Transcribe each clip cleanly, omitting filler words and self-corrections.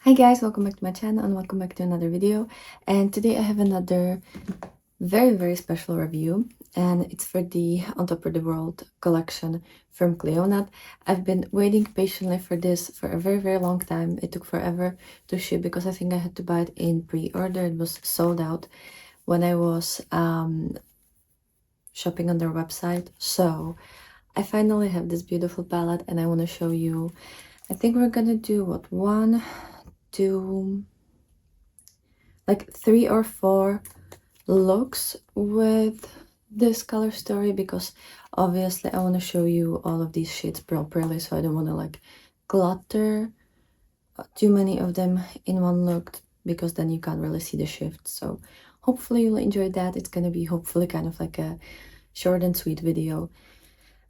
Hi guys, welcome back to my channel and welcome back to another video. And today I have another very special review, and it's for the On Top of the World collection from Clionadh. I've been waiting patiently for this for a very long time. It took forever to ship because I think I had to buy it in pre-order. It was sold out when I was shopping on their website. So I finally have this beautiful palette and I want to show you. I think we're gonna do what, one, two, like 3 or 4 looks with this color story, because obviously I want to show you all of these shades properly, so I don't want to like clutter too many of them in one look, because then you can't really see the shift. So hopefully you'll enjoy that. It's gonna be hopefully kind of like a short and sweet video.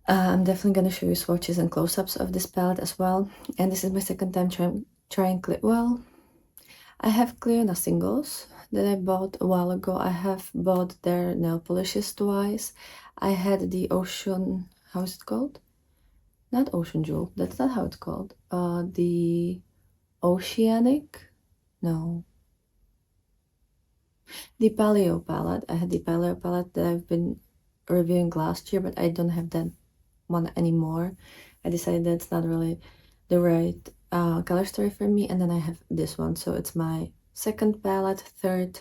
I'm definitely gonna show you swatches and close-ups of this palette as well, and this is my second time trying well, I have Clionadh singles that I bought a while ago. I have bought their nail polishes twice. I had the Ocean, how is it called? Not Ocean Jewel, that's not how it's called. The Oceanic? No. The Paleo palette. I had the Paleo palette that I've been reviewing last year, but I don't have that one anymore. I decided that's not really the right color story for me, and then I have this one. So it's my second palette, third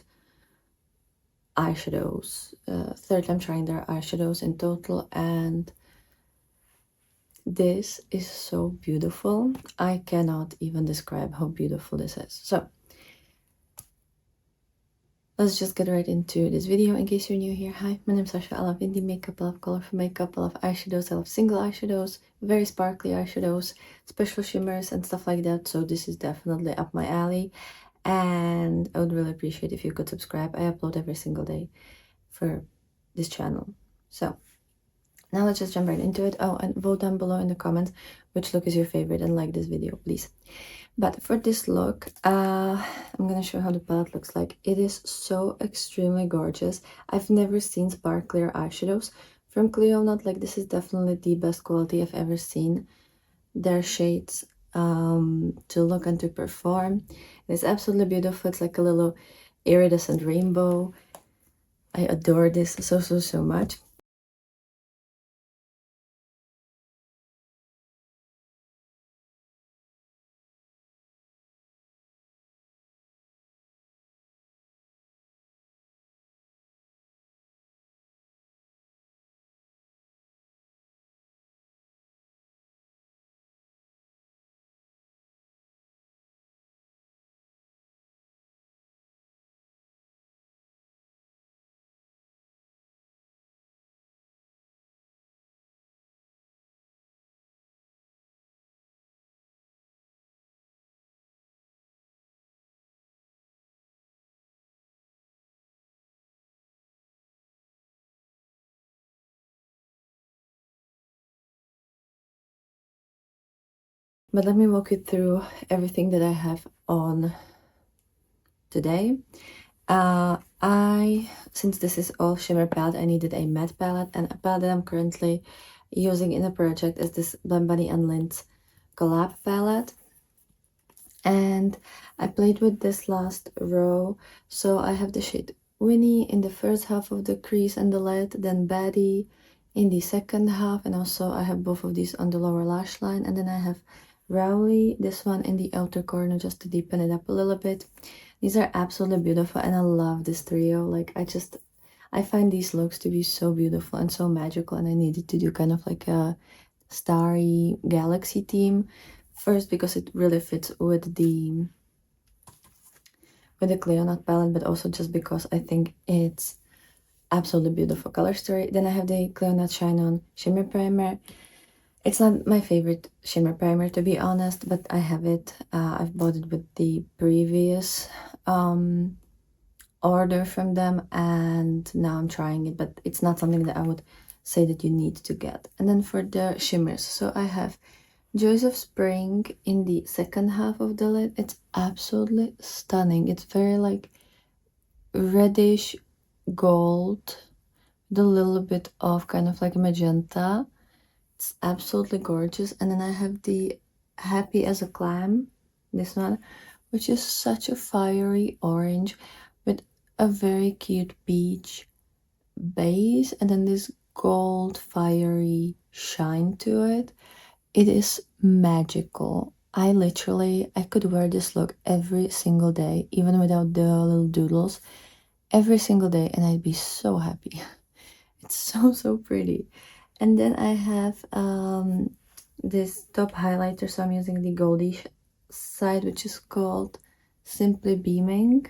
eyeshadows, third time trying their eyeshadows in total, and this is so beautiful. I cannot even describe how beautiful this is. So let's just get right into this video. In case you're new here, hi, my name is Sascha. I love indie makeup, I love colorful makeup, I love eyeshadows, I love single eyeshadows, very sparkly eyeshadows, special shimmers and stuff like that. So this is definitely up my alley, and I would really appreciate if you could subscribe. I upload every single day for this channel. So now let's just jump right into it. Oh, and vote down below in the comments which look is your favorite, and like this video, please. But for this look, I'm gonna show how the palette looks like. It is so extremely gorgeous. I've never seen sparklier eyeshadows from Clionadh. Like, this is definitely the best quality I've ever seen their shades to look and to perform. It's absolutely beautiful. It's like a little iridescent rainbow. I adore this so much. But let me walk you through everything that I have on today. Since this is all shimmer palette, I needed a matte palette, and a palette that I'm currently using in a project is this Blend Bunny and Lindt collab palette. And I played with this last row, so I have the shade Winnie in the first half of the crease and the lid, then Baddie in the second half, and also I have both of these on the lower lash line, and then I have Rowley, this one in the outer corner, just to deepen it up a little bit. These are absolutely beautiful, and I love this trio. Like, I find these looks to be so beautiful and so magical, and I needed to do kind of like a starry galaxy theme first, because it really fits with the Clionadh palette, but also just because I think it's absolutely beautiful color story. Then I have the Clionadh Shine On Shimmer Primer. It's not my favorite shimmer primer, to be honest, but I have it. I've bought it with the previous order from them, and now I'm trying it, but it's not something that I would say that you need to get. And then for the shimmers, so I have Joys of Spring in the second half of the lid. It's absolutely stunning. It's very like reddish gold with a little bit of kind of like magenta. It's absolutely gorgeous. And then I have the Happy as a Clam, this one, which is such a fiery orange with a very cute peach base and then this gold fiery shine to it. It is magical. I could wear this look every single day, even without the little doodles, every single day, and I'd be so happy. It's so pretty. And then I have this top highlighter, so I'm using the Goldie side, which is called Simply Beaming,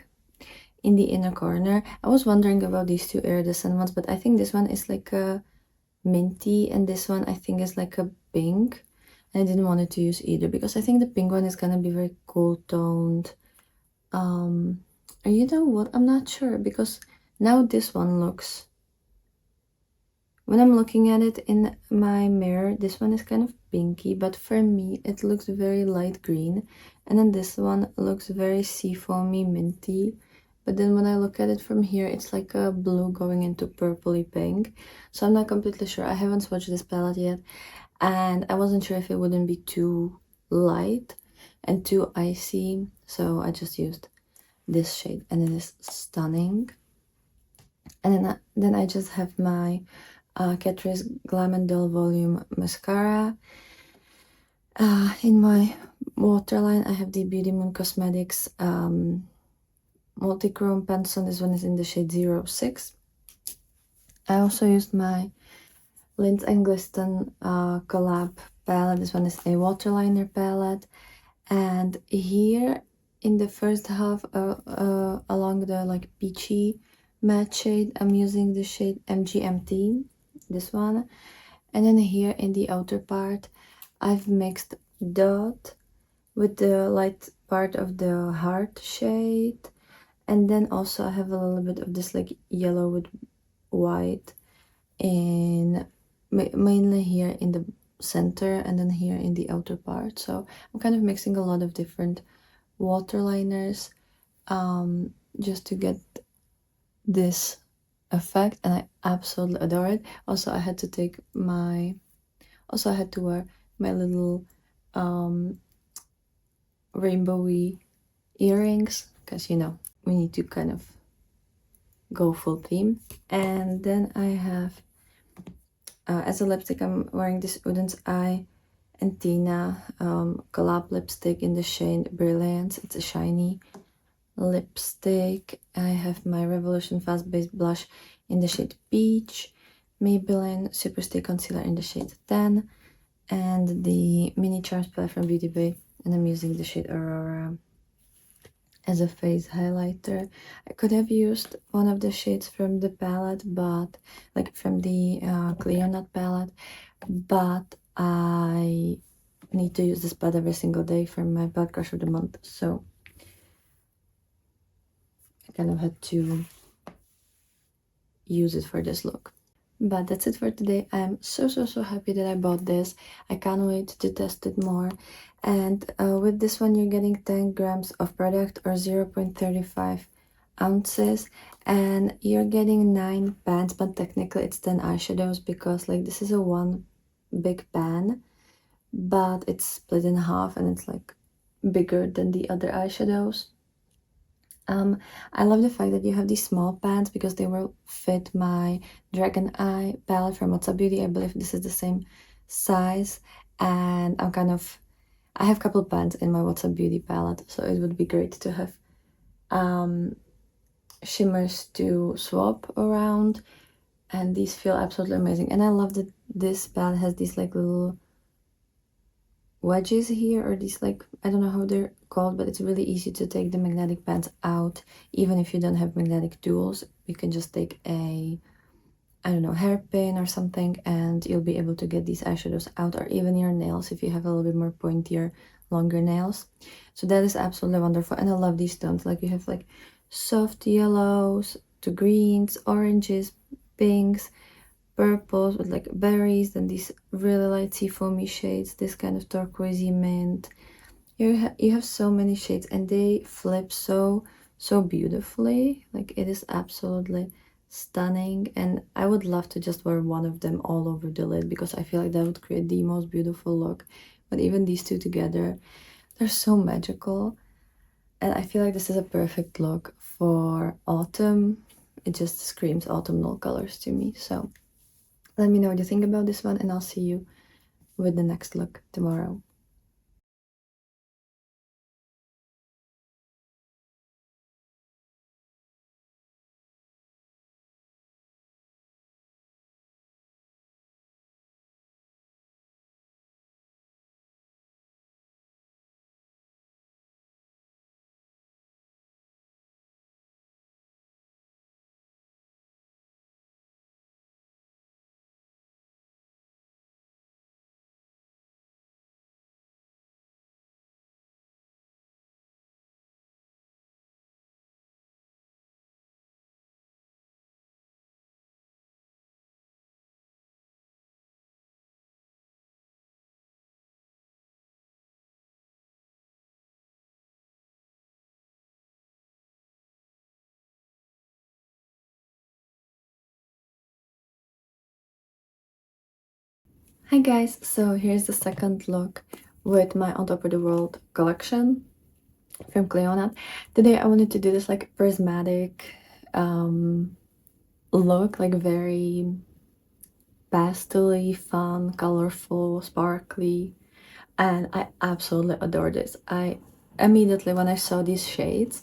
in the inner corner. I was wondering about these two iridescent ones, but I think this one is like a minty and this one I think is like a pink. And I didn't want it to use either because I think the pink one is gonna be very cool toned. And you know what? I'm not sure because now this one looks, when I'm looking at it in my mirror, this one is kind of pinky, but for me it looks very light green. And then this one looks very seafoamy minty. But then when I look at it from here, it's like a blue going into purpley pink. So I'm not completely sure. I haven't swatched this palette yet. And I wasn't sure if it wouldn't be too light and too icy. So I just used this shade and it is stunning. And then I just have my Catrice Glam and Dull Volume Mascara. In my waterline, I have the Beauty Moon Cosmetics Multichrome Pencil. This one is in the shade 06. I also used my Lindt and Glisten collab palette. This one is a waterliner palette. And here in the first half, along the like peachy matte shade, I'm using the shade MGMT, this one. And then here in the outer part, I've mixed Dot with the light part of the heart shade. And then also I have a little bit of this like yellow with white in mainly here in the center and then here in the outer part. So I'm kind of mixing a lot of different waterliners just to get this effect, and I absolutely adore it. Also I had to wear my little rainbowy earrings because you know we need to kind of go full theme. And then I have as a lipstick, I'm wearing this Uden's Eye and Tina collab lipstick in the shade Brilliance. It's a shiny lipstick. I have my Revolution Fast Base Blush in the shade Peach, Maybelline Super Stay Concealer in the shade 10, and the Mini Charms palette from Beauty Bay, and I'm using the shade Aurora as a face highlighter. I could have used one of the shades from the palette, but like from the Clionadh palette, but I need to use this palette every single day for my palette crush of the month, so I kind of had to use it for this look. But that's it for today. I'm so happy that I bought this. I can't wait to test it more. And with this one you're getting 10 grams of product or 0.35 ounces, and you're getting 9 pans, but technically it's 10 eyeshadows because like this is a one big pan, but it's split in half and it's like bigger than the other eyeshadows. I love the fact that you have these small pans because they will fit my Dragon Eye palette from What's Up Beauty. I believe this is the same size, and I have a couple pans in my What's Up Beauty palette, so it would be great to have shimmers to swap around, and these feel absolutely amazing. And I love that this palette has these like little wedges here, or these like, I don't know how they're called, but it's really easy to take the magnetic bands out. Even if you don't have magnetic tools, you can just take a, I don't know, hairpin or something, and you'll be able to get these eyeshadows out, or even your nails if you have a little bit more pointier, longer nails. So that is absolutely wonderful. And I love these tones. Like you have like soft yellows to greens, oranges, pinks, purples with like berries, then these really light seafoamy shades, this kind of turquoisey mint. You have so many shades, and they flip so beautifully. Like it is absolutely stunning, and I would love to just wear one of them all over the lid because I feel like that would create the most beautiful look. But even these two together, they're so magical. And I feel like this is a perfect look for autumn. It just screams autumnal colors to me. So let me know what you think about this one, and I'll see you with the next look tomorrow. Hi guys, so here's the second look with my On Top of the World collection from Clionadh. Today I wanted to do this like prismatic look, like very pastel-y, fun, colorful, sparkly, and I absolutely adore this. I immediately, when I saw these shades,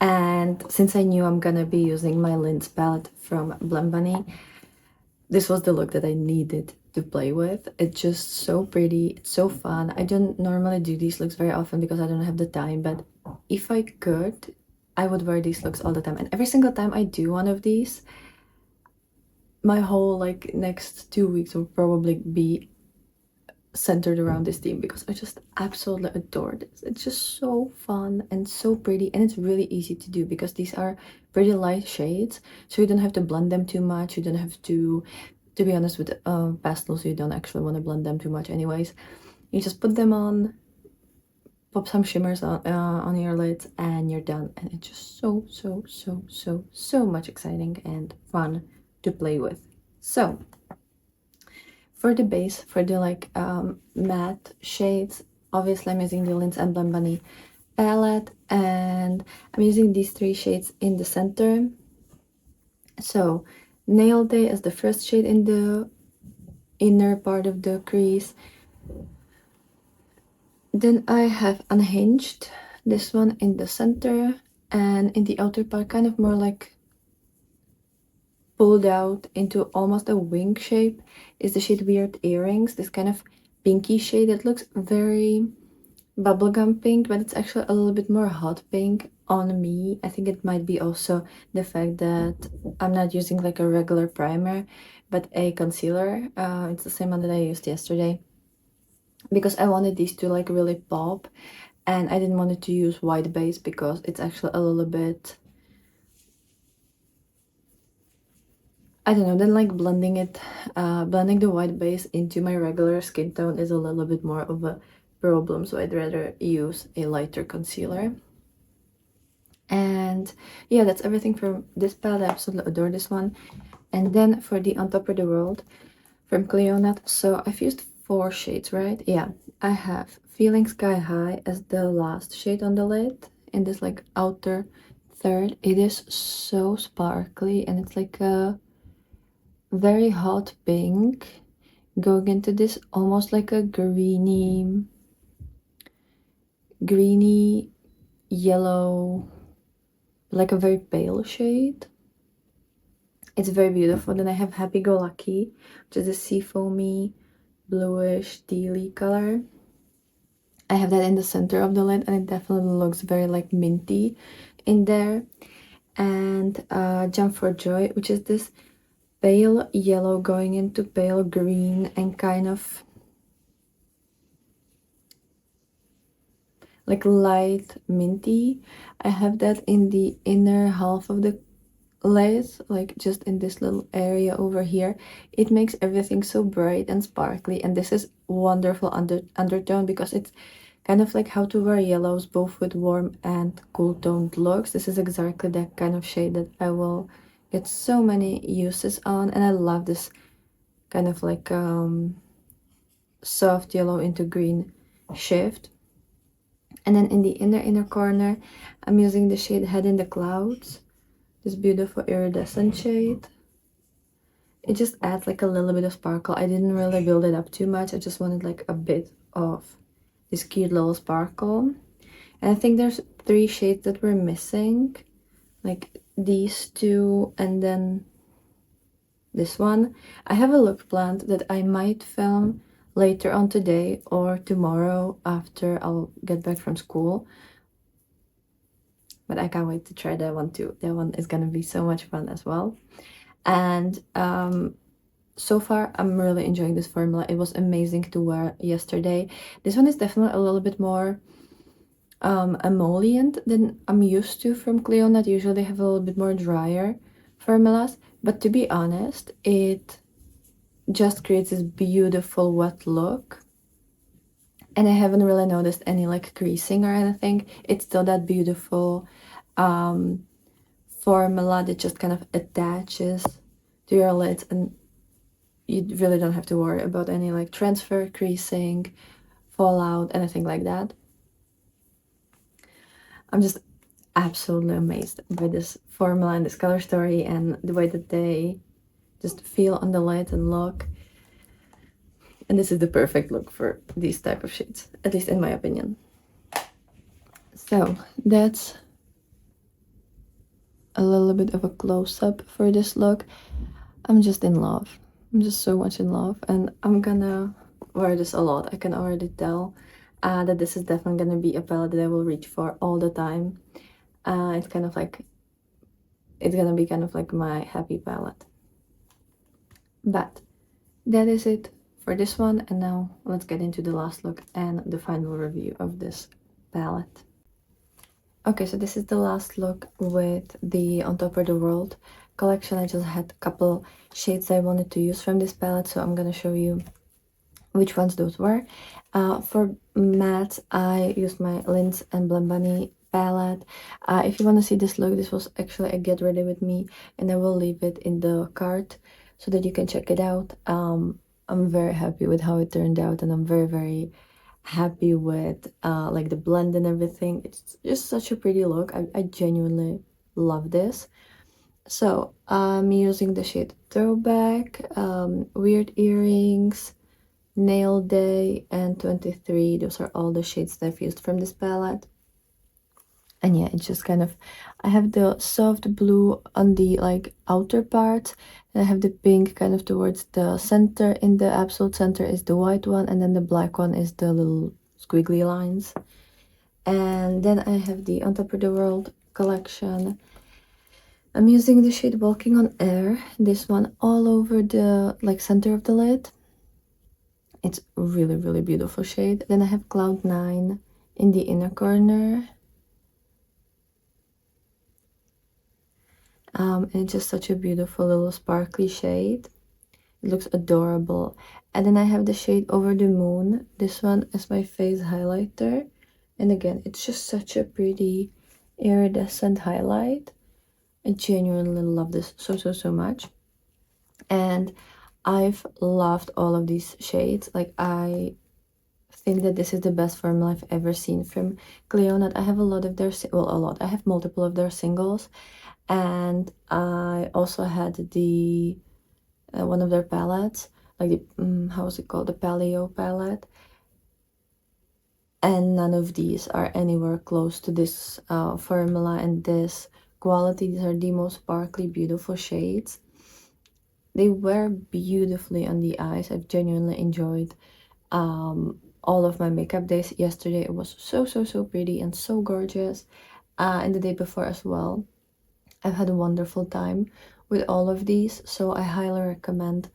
and since I knew I'm gonna be using my Linds palette from Blend Bunny, this was the look that I needed to play with. It's just so pretty, it's so fun. I don't normally do these looks very often because I don't have the time, but if I could, I would wear these looks all the time. And every single time I do one of these, my whole like next 2 weeks will probably be centered around this theme because I just absolutely adore this. It's just so fun and so pretty, and it's really easy to do because these are pretty light shades, so you don't have to blend them too much. You don't have to be honest, with pastels, you don't actually want to blend them too much anyways. You just put them on, pop some shimmers on your lids, and you're done. And it's just so much exciting and fun to play with. So for the base, for the like matte shades, obviously I'm using the Linds and Blend Bunny palette, and I'm using these three shades in the center. So Nail Day is the first shade in the inner part of the crease. Then I have Unhinged, this one in the center, and in the outer part, kind of more like pulled out into almost a wing shape, is the shade Weird Earrings, this kind of pinky shade that looks very bubblegum pink, but it's actually a little bit more hot pink on me. I think it might be also the fact that I'm not using like a regular primer, but a concealer. It's the same one that I used yesterday, because I wanted these to like really pop, and I didn't want it to use white base because it's actually a little bit, I don't know, then like blending the white base into my regular skin tone is a little bit more of a problem, so I'd rather use a lighter concealer. And yeah, that's everything from this palette. I absolutely adore this one. And then for the On Top of the World from Clionadh, so I've used 4 shades, right? Yeah, I have Feeling Sky High as the last shade on the lid in this like outer third. It is so sparkly, and it's like a very hot pink going into this almost like a greeny yellow, like a very pale shade. It's very beautiful. Then I have Happy Go Lucky, which is a seafoamy bluish tealy color. I have that in the center of the lid, and it definitely looks very like minty in there. And Jump for Joy, which is this pale yellow going into pale green and kind of like light minty. I have that in the inner half of the lid, like just in this little area over here. It makes everything so bright and sparkly, and this is wonderful undertone because it's kind of like how to wear yellows both with warm and cool toned looks. This is exactly that kind of shade that I will get so many uses on, and I love this kind of like soft yellow into green shift. And then in the inner corner, I'm using the shade Head in the Clouds, this beautiful iridescent shade. It just adds like a little bit of sparkle. I didn't really build it up too much. I just wanted like a bit of this cute little sparkle. And I think there's 3 shades that we're missing, like these 2 and then this one. I have a look planned that I might film later on today or tomorrow after I'll get back from school. But I can't wait to try that one too. That one is gonna be so much fun as well. And so far I'm really enjoying this formula. It was amazing to wear yesterday. This one is definitely a little bit more emollient than I'm used to from Clionadh. Usually they have a little bit more drier formulas, but to be honest, it just creates this beautiful wet look. And I haven't really noticed any like creasing or anything. It's still that beautiful formula that just kind of attaches to your lids, and you really don't have to worry about any like transfer, creasing, fallout, anything like that. I'm just absolutely amazed by this formula and this color story and the way that they just feel on the lid and look. And this is the perfect look for these type of shades, at least in my opinion. So that's a little bit of a close-up for this look. I'm just in love. I'm just so much in love, and I'm gonna wear this a lot. I can already tell that this is definitely gonna be a palette that I will reach for all the time. It's kind of like, it's gonna be kind of like my happy palette. But that is it for this one, and now let's get into the last look and the final review of this palette. Okay, so this is the last look with the On Top of the World collection. I just had a couple shades I wanted to use from this palette, so I'm gonna show you which ones those were. For matte, I used my Linds and Blend Bunny palette. If you want to see this look, this was actually a get ready with me, and I will leave it in the cart so that you can check it out. I'm very happy with how it turned out, and I'm very happy with like the blend and everything. It's just such a pretty look. I genuinely love this. So I'm using the shade Throwback, Weird Earrings, Nail Day, and 23. Those are all the shades that I've used from this palette. And yeah, it's just kind of, I have the soft blue on the like outer part, and I have the pink kind of towards the center. In the absolute center is the white one, and then the black one is the little squiggly lines. And then I have the On Top of the World collection. I'm using the shade Walking on Air, this one all over the like center of the lid. It's really beautiful shade. Then I have Cloud 9 in the inner corner. And it's just such a beautiful little sparkly shade. It looks adorable. And then I have the shade Over the Moon. This one is my face highlighter. And again, it's just such a pretty iridescent highlight. I genuinely love this so much. And I've loved all of these shades. Like, I think that this is the best formula I've ever seen from Clionadh. I have a lot of their, well, a lot. I have multiple of their singles. And I also had the one of their palettes, like the how is it called, the Paleo palette, and none of these are anywhere close to this formula and this quality. These are the most sparkly, beautiful shades. They wear beautifully on the eyes. I've genuinely enjoyed all of my makeup days. Yesterday it was so pretty and so gorgeous, and the day before as well. I've had a wonderful time with all of these, so I highly recommend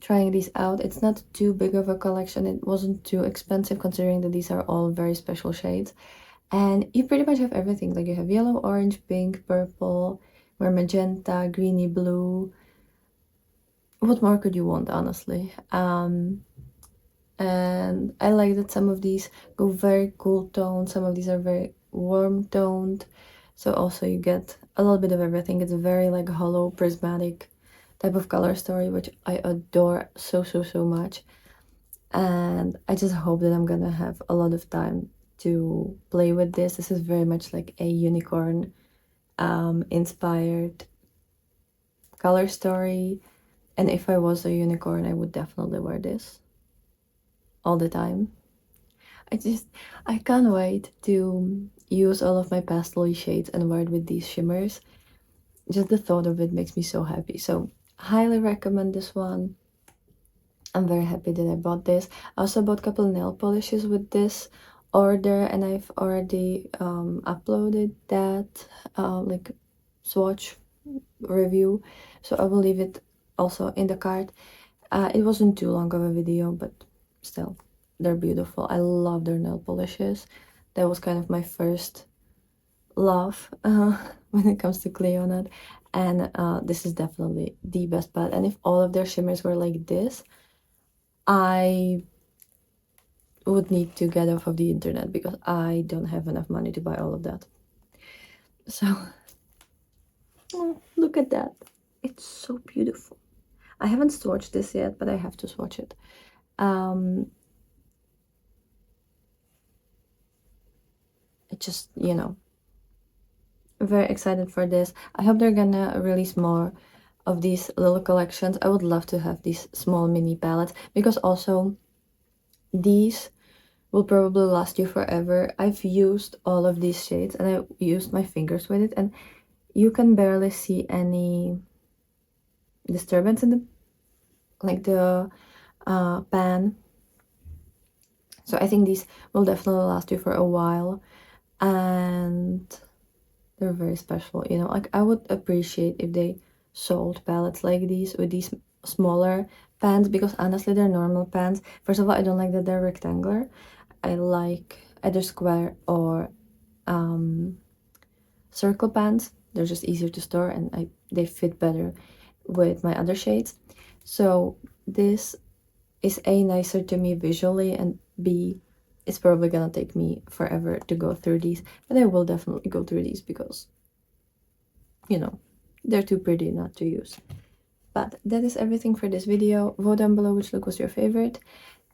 trying these out. It's not too big of a collection. It wasn't too expensive considering that these are all very special shades. And you pretty much have everything. Like, you have yellow, orange, pink, purple, more magenta, greeny blue. What more could you want, honestly? And I like that some of these go very cool toned. Some of these are very warm toned. So also you get a little bit of everything. It's a very like hollow, prismatic type of color story, which I adore so much. And I just hope that I'm gonna have a lot of time to play with this. This is very much like a unicorn inspired color story, and if I was a unicorn, I would definitely wear this all the time. I can't wait to use all of my pastel shades and wear it with these shimmers. Just the thought of it makes me so happy. So highly recommend this one. I'm very happy that I bought this. I also bought a couple nail polishes with this order, and I've already uploaded that like swatch review, so I will leave it also in the card. It wasn't too long of a video, but still, they're beautiful. I love their nail polishes. That was kind of my first love when it comes to Clionadh, and this is definitely the best palette. And if all of their shimmers were like this, I would need to get off of the internet because I don't have enough money to buy all of that. So, oh, look at that. It's so beautiful. I haven't swatched this yet, but I have to swatch it. It just, you know, very excited for this. I hope they're gonna release more of these little collections. I would love to have these small mini palettes, because also these will probably last you forever. I've used all of these shades and I used my fingers with it, and you can barely see any disturbance in the pan. So I think these will definitely last you for a while, and they're very special, you know. Like, I would appreciate if they sold palettes like these with these smaller pans, because honestly they're normal pans. First of all, I don't like that they're rectangular. I like either square or circle pans. They're just easier to store, and they fit better with my other shades. So this is A, nicer to me visually, and B, it's probably gonna take me forever to go through these, but I will definitely go through these because, you know, they're too pretty not to use. But that is everything for this video. Vote down below which look was your favorite,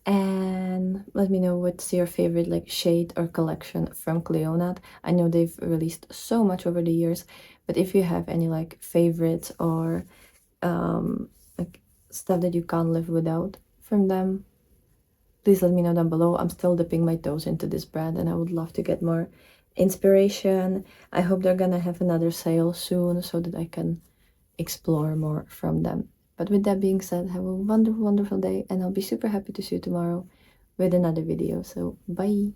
and let me know what's your favorite like shade or collection from Clionadh. I know they've released so much over the years, but if you have any like favorites or like stuff that you can't live without from them, please let me know down below. I'm still dipping my toes into this brand, and I would love to get more inspiration. I hope they're gonna have another sale soon so that I can explore more from them. But with that being said, have a wonderful, wonderful day, and I'll be super happy to see you tomorrow with another video. So bye.